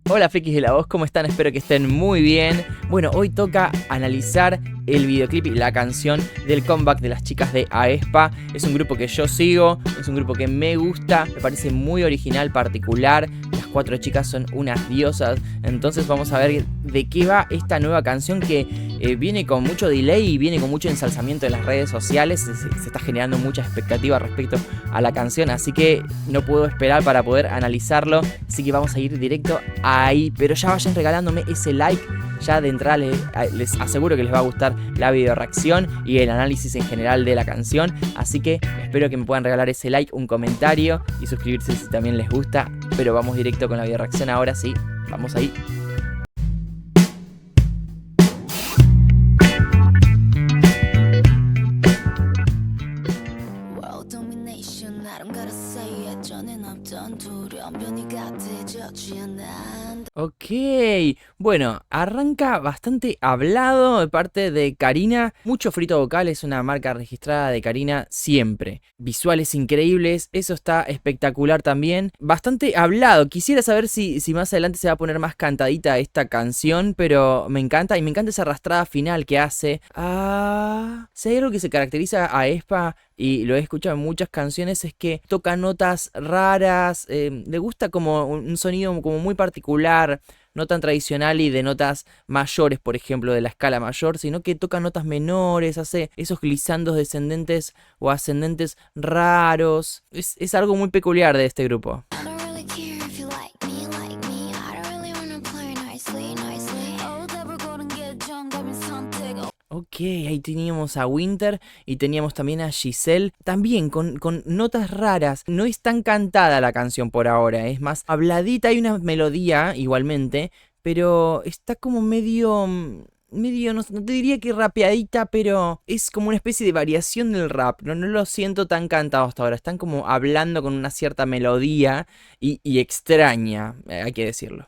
Hola frikis de la voz, ¿cómo están? Espero que estén muy bien. Bueno, hoy toca analizar el videoclip y la canción del comeback de las chicas de aespa. Es un grupo que yo sigo, es un grupo que me gusta, me parece muy original, particular. Las cuatro chicas son unas diosas. Entonces vamos a ver de qué va esta nueva canción que viene con mucho delay y viene con mucho ensalzamiento en las redes sociales. Se está generando mucha expectativa respecto a la canción, así que no puedo esperar para poder analizarlo. Así que vamos a ir directo ahí, pero ya vayan regalándome ese like. Ya de entrada les aseguro que les va a gustar la video reacción y el análisis en general de la canción. Así que espero que me puedan regalar ese like, un comentario y suscribirse si también les gusta. Pero vamos directo con la video reacción ahora sí. Vamos ahí. Ok, bueno, arranca bastante hablado de parte de Karina. Mucho frito vocal, es una marca registrada de Karina siempre. Visuales increíbles, eso está espectacular también. Bastante hablado, quisiera saber si más adelante se va a poner más cantadita esta canción, pero me encanta y me encanta esa arrastrada final que hace. Si hay algo que se caracteriza a aespa y lo he escuchado en muchas canciones es que toca notas raras, le gusta como un sonido como muy particular, no tan tradicional y de notas mayores, por ejemplo, de la escala mayor, sino que toca notas menores, hace esos glisandos descendentes o ascendentes raros. Es algo muy peculiar de este grupo. Ok, ahí teníamos a Winter y teníamos también a Giselle, también con notas raras. No es tan cantada la canción por ahora, es más habladita, hay una melodía igualmente, pero está como medio, no te diría que rapeadita, pero es como una especie de variación del rap. No lo siento tan cantado hasta ahora, están como hablando con una cierta melodía y extraña, hay que decirlo.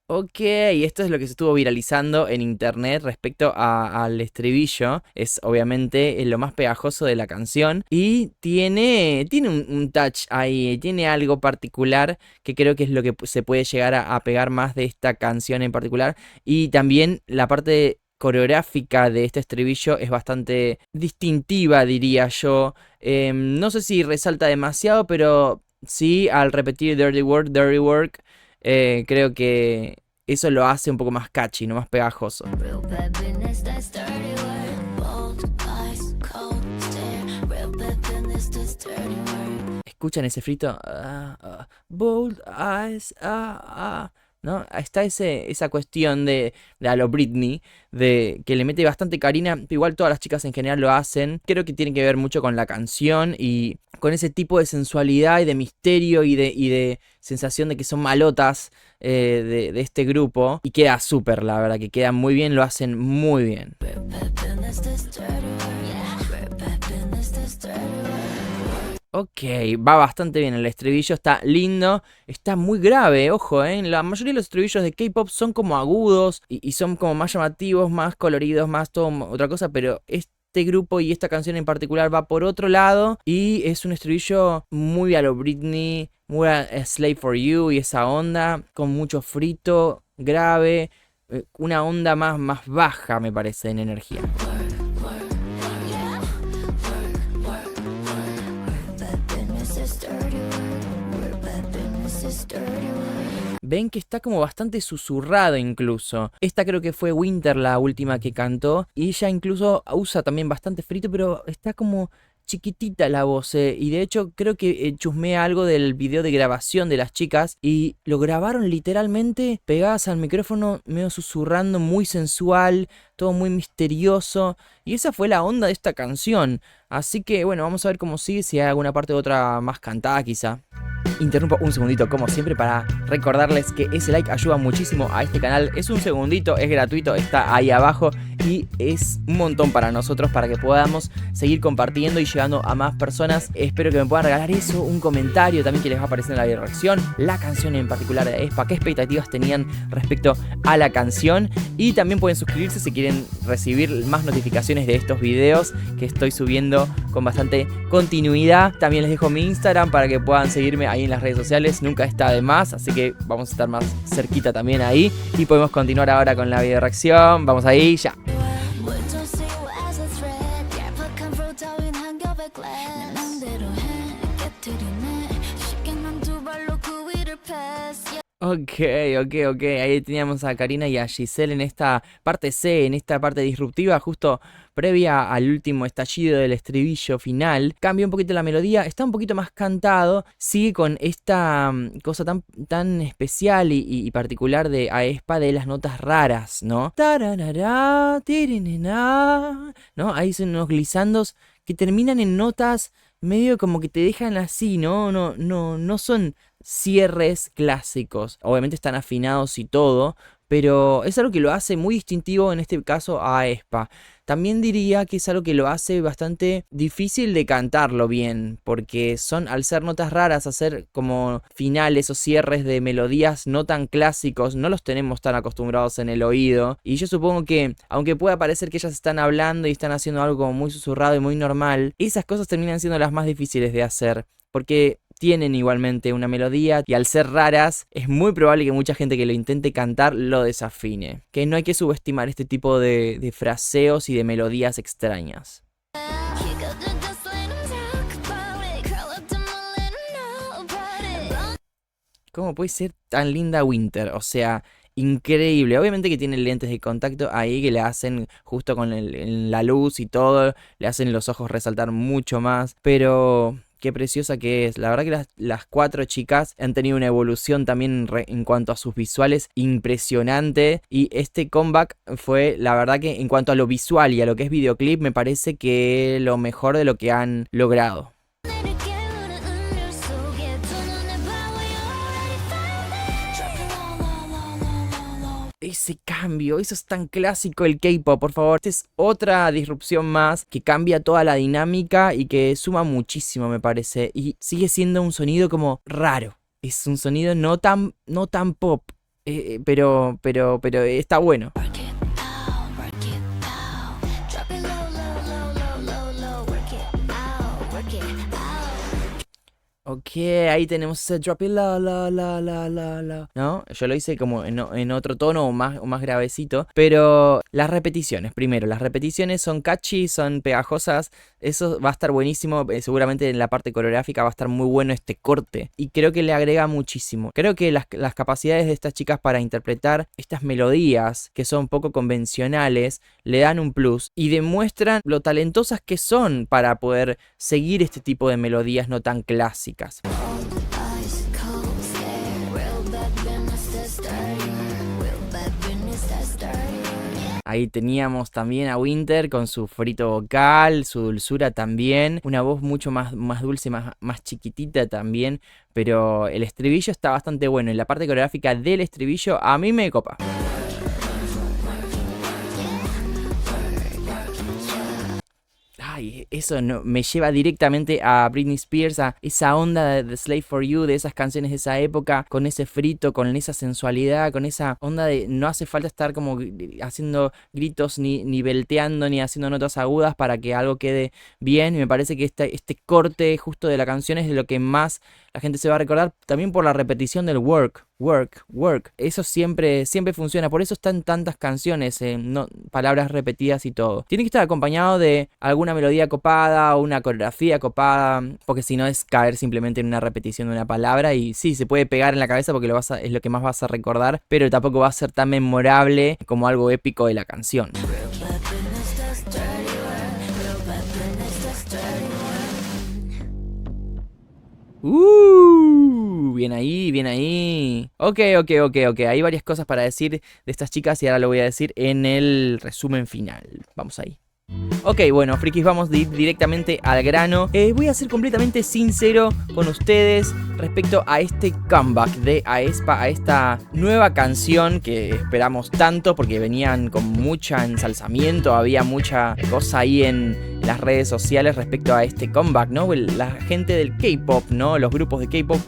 Ok, esto es lo que se estuvo viralizando en internet respecto al estribillo. Es obviamente lo más pegajoso de la canción y tiene un touch ahí, tiene algo particular que creo que es lo que se puede llegar a pegar más de esta canción en particular. Y también la parte coreográfica de este estribillo es bastante distintiva, diría yo. No sé si resalta demasiado, pero sí, al repetir dirty work, creo que eso lo hace un poco más catchy, no más pegajoso. ¿Escuchan ese frito? Bold eyes, ¿no? Está esa cuestión de a lo Britney, de que le mete bastante Karina, igual todas las chicas en general lo hacen. Creo que tiene que ver mucho con la canción y con ese tipo de sensualidad y de misterio y de sensación de que son malotas de este grupo. Y queda súper, la verdad, que queda muy bien, lo hacen muy bien. Ok, va bastante bien el estribillo, está lindo, está muy grave, ojo, la mayoría de los estribillos de K-pop son como agudos y son como más llamativos, más coloridos, más todo otra cosa, pero este grupo y esta canción en particular va por otro lado y es un estribillo muy a lo Britney, muy a Slave for You y esa onda, con mucho frito, grave, una onda más baja me parece en energía. Ven que está como bastante susurrado incluso. Esta creo que fue Winter la última que cantó. Y ella incluso usa también bastante frito, pero está como chiquitita la voz. Y de hecho creo que chusmea algo del video de grabación de las chicas. Y lo grabaron literalmente pegadas al micrófono, medio susurrando, muy sensual, todo muy misterioso. Y esa fue la onda de esta canción. Así que bueno, vamos a ver cómo sigue, si hay alguna parte de otra más cantada quizá. Interrumpo un segundito como siempre para recordarles que ese like ayuda muchísimo a este canal. Es un segundito, es gratuito, está ahí abajo y es un montón para nosotros para que podamos seguir compartiendo y llegando a más personas. Espero que me puedan regalar eso, un comentario también que les va a aparecer en la reacción, la canción en particular de aespa, qué expectativas tenían respecto a la canción, y también pueden suscribirse si quieren recibir más notificaciones de estos videos que estoy subiendo con bastante continuidad. También les dejo mi Instagram para que puedan seguirme ahí en las redes sociales, nunca está de más, así que vamos a estar más cerquita también ahí. Y podemos continuar ahora con la video reacción, vamos ahí, ya. Ok, ahí teníamos a Karina y a Giselle en esta parte C, en esta parte disruptiva, justo previa al último estallido del estribillo final. Cambia un poquito la melodía, está un poquito más cantado, sigue con esta cosa tan especial y particular de aespa de las notas raras, ¿no? Tararara, tirinina, ¿no? Ahí son unos glisandos que terminan en notas medio como que te dejan así, ¿no? No son cierres clásicos. Obviamente están afinados y todo, pero es algo que lo hace muy distintivo en este caso a aespa. También diría que es algo que lo hace bastante difícil de cantarlo bien, porque al ser notas raras, hacer como finales o cierres de melodías no tan clásicos, no los tenemos tan acostumbrados en el oído. Y yo supongo que, aunque pueda parecer que ellas están hablando y están haciendo algo como muy susurrado y muy normal, esas cosas terminan siendo las más difíciles de hacer, porque tienen igualmente una melodía y al ser raras es muy probable que mucha gente que lo intente cantar lo desafine. Que no hay que subestimar este tipo de fraseos y de melodías extrañas. ¿Cómo puede ser tan linda Winter? O sea, increíble. Obviamente que tiene lentes de contacto ahí que le hacen justo con la luz y todo, le hacen los ojos resaltar mucho más, pero qué preciosa que es. La verdad que las 4 chicas han tenido una evolución también en cuanto a sus visuales impresionante. Y este comeback fue, la verdad que en cuanto a lo visual y a lo que es videoclip, me parece que lo mejor de lo que han logrado. Ese cambio, eso es tan clásico el K-pop, por favor. Esta es otra disrupción más que cambia toda la dinámica y que suma muchísimo, me parece. Y sigue siendo un sonido como raro. Es un sonido no tan pop, pero está bueno. Ok, ahí tenemos ese drop it la. ¿No? Yo lo hice como en otro tono o más gravecito. Pero las repeticiones, primero, las repeticiones son catchy, son pegajosas. Eso va a estar buenísimo. Seguramente en la parte coreográfica va a estar muy bueno este corte. Y creo que le agrega muchísimo. Creo que las capacidades de estas chicas para interpretar estas melodías que son poco convencionales le dan un plus y demuestran lo talentosas que son para poder seguir este tipo de melodías no tan clásicas. Ahí teníamos también a Winter con su frito vocal, su dulzura también, una voz mucho más dulce, más chiquitita también, pero el estribillo está bastante bueno y la parte coreográfica del estribillo a mí me copa. Ay, eso me lleva directamente a Britney Spears, a esa onda de Slave for You, de esas canciones de esa época, con ese frito, con esa sensualidad, con esa onda de no hace falta estar como haciendo gritos, ni belteando, ni haciendo notas agudas para que algo quede bien. Y me parece que este corte justo de la canción es de lo que más la gente se va a recordar, también por la repetición del work. Eso siempre funciona, por eso están tantas canciones, palabras repetidas y todo. Tiene que estar acompañado de alguna melodía copada o una coreografía copada, porque si no es caer simplemente en una repetición de una palabra y sí, se puede pegar en la cabeza porque es lo que más vas a recordar, pero tampoco va a ser tan memorable como algo épico de la canción. Bien ahí. Ok. Hay varias cosas para decir de estas chicas y ahora lo voy a decir en el resumen final. Vamos ahí. Ok, bueno, frikis, vamos directamente al grano. Voy a ser completamente sincero con ustedes respecto a este comeback de aespa, a esta nueva canción que esperamos tanto porque venían con mucho ensalzamiento, había mucha cosa ahí en las redes sociales respecto a este comeback, ¿no? La gente del K-pop, ¿no? Los grupos de K-pop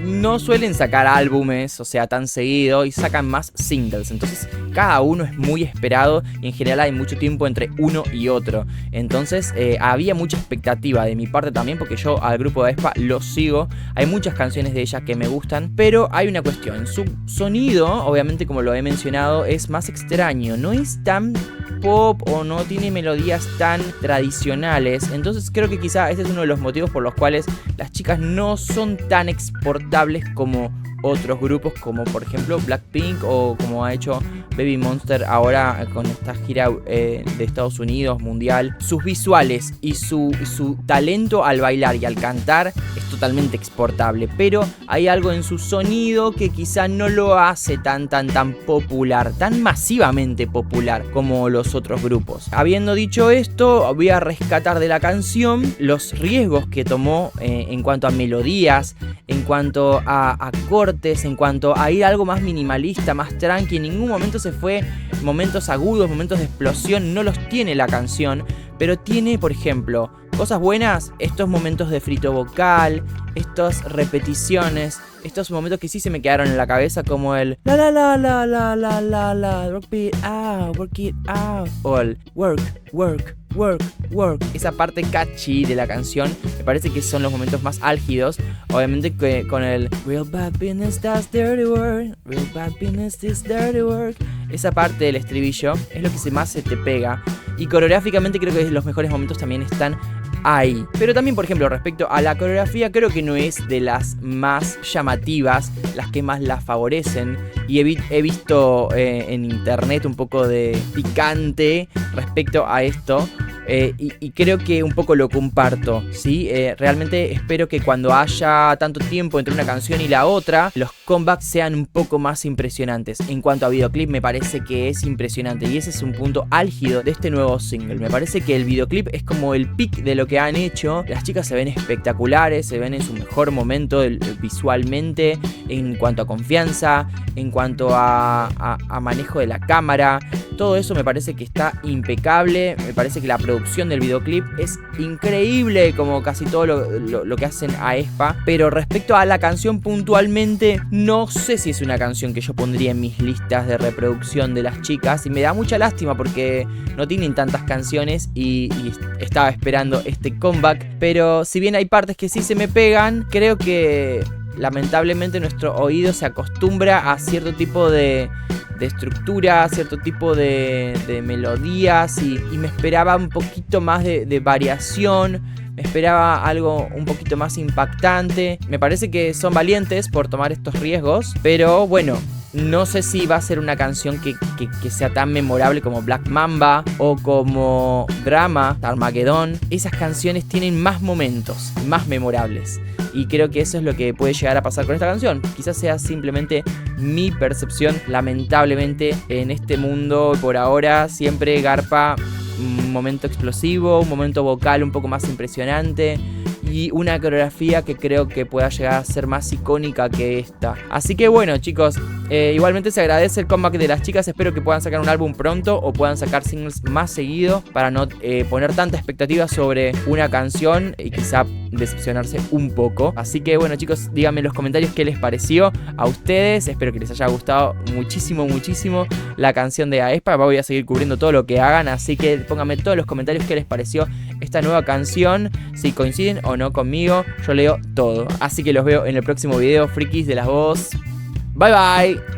no suelen sacar álbumes, o sea, tan seguido, y sacan más singles. Entonces, cada uno es muy esperado y en general hay mucho tiempo entre uno y otro. Entonces, había mucha expectativa de mi parte también, porque yo al grupo de aespa lo sigo. Hay muchas canciones de ella que me gustan, pero hay una cuestión. Su sonido, obviamente, como lo he mencionado, es más extraño. No es tan pop o no tiene melodías tan tradicionales. Entonces creo que quizá este es uno de los motivos por los cuales las chicas no son tan exportables como otros grupos, como por ejemplo Blackpink o como ha hecho Baby Monster ahora con esta gira de Estados Unidos mundial. Sus visuales y su talento al bailar y al cantar es totalmente exportable, pero hay algo en su sonido que quizá no lo hace tan popular, tan masivamente popular como los otros grupos. Habiendo dicho esto, voy a rescatar de la canción los riesgos que tomó en cuanto a melodías, en cuanto a acordes, en cuanto a ir a algo más minimalista, más tranqui. En ningún momento se fue momentos agudos, momentos de explosión, no los tiene la canción, pero tiene, por ejemplo, cosas buenas, estos momentos de frito vocal, estas repeticiones, estos momentos que sí se me quedaron en la cabeza, como el la la la la la la la la, work it out, o el work, work, work, work. Esa parte catchy de la canción me parece que son los momentos más álgidos. Obviamente que con el real bad business, that's dirty work, real bad business, this dirty work. Esa parte del estribillo es lo que más se te pega. Y coreográficamente creo que los mejores momentos también están ahí. Pero también, por ejemplo, respecto a la coreografía, creo que no es de las más llamativas, las que más la favorecen. Y he visto en internet un poco de picante respecto a esto. Y creo que un poco lo comparto, ¿sí? Realmente espero que cuando haya tanto tiempo entre una canción y la otra, los comebacks sean un poco más impresionantes. En cuanto a videoclip, me parece que es impresionante y ese es un punto álgido de este nuevo single. Me parece que el videoclip es como el pic de lo que han hecho. Las chicas se ven espectaculares, se ven en su mejor momento visualmente, en cuanto a confianza, en cuanto a manejo de la cámara. Todo eso me parece que está impecable. Me parece que la producción del videoclip es increíble, como casi todo lo que hacen a aespa. Pero respecto a la canción puntualmente, no sé si es una canción que yo pondría en mis listas de reproducción de las chicas. Y me da mucha lástima porque no tienen tantas canciones y estaba esperando este comeback. Pero si bien hay partes que sí se me pegan, creo que lamentablemente nuestro oído se acostumbra a cierto tipo de estructura, cierto tipo de melodías y me esperaba un poquito más de variación, me esperaba algo un poquito más impactante. Me parece que son valientes por tomar estos riesgos, pero bueno, no sé si va a ser una canción que sea tan memorable como Black Mamba o como Drama, Armageddon. Esas canciones tienen más momentos, más memorables. Y creo que eso es lo que puede llegar a pasar con esta canción. Quizás sea simplemente mi percepción. Lamentablemente en este mundo por ahora siempre garpa un momento explosivo, un momento vocal un poco más impresionante y una coreografía que creo que pueda llegar a ser más icónica que esta. Así que bueno, chicos, igualmente se agradece el comeback de las chicas. Espero que puedan sacar un álbum pronto o puedan sacar singles más seguido para no poner tanta expectativa sobre una canción y quizá decepcionarse un poco. Así que bueno, chicos, díganme en los comentarios qué les pareció a ustedes. Espero que les haya gustado muchísimo la canción de aespa. Voy a seguir cubriendo todo lo que hagan, así que pónganme todos los comentarios qué les pareció esta nueva canción, si coinciden o no conmigo. Yo leo todo, así que los veo en el próximo video, frikis de las voz. Bye bye.